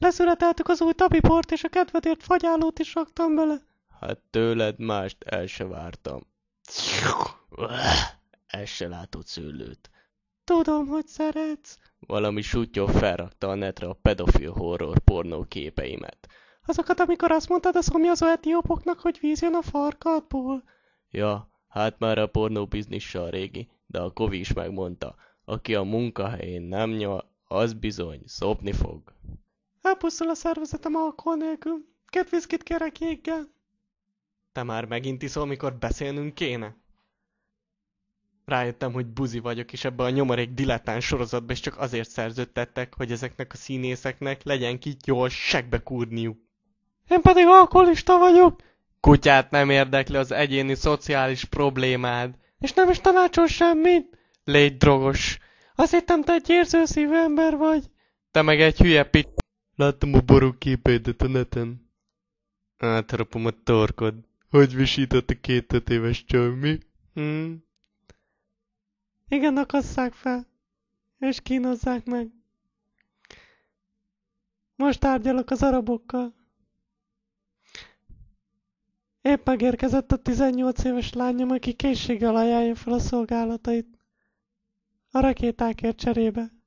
Leszületeltük az új tabiport, és a kedvedért fagyálót is raktam bele. Hát tőled mást el se vártam. El se látott szőlőt. Tudom, hogy szeretsz. Valami sutyó felrakta a netre a pedofil horror pornó képeimet. Azokat, amikor azt mondtad a szomjazó etiópoknak, hogy víz jön a farkadból. Ja, hát már a pornó biznisszal régi, de a Kovi is megmondta, aki a munkahelyén nem nyal, az bizony szopni fog. Elpusztul a szervezetem alkohol nélkül. 2 viszkit kérek jéggel. Te már megint iszol, mikor beszélnünk kéne? Rájöttem, hogy buzi vagyok, és ebbe a nyomorék dilettán sorozatba is csak azért szerződtettek, hogy ezeknek a színészeknek legyen ki jól segbe kúrniuk. Én pedig alkoholista vagyok. Kutyát nem érdekli az egyéni szociális problémád. És nem is tanácsol semmit. Légy drogos. Azt hittem, te egy érző szívű ember vagy. Te meg egy hülye Láttam a ború képeidet a neten. Átharapom a torkod. Hogy visított a 2 éves csaj, mi? Igen, akasszák fel. És kínozzák meg. Most tárgyalok az arabokkal. Épp megérkezett a 18 éves lányom, aki készséggel ajánlja fel a szolgálatait. A rakétákért cserébe.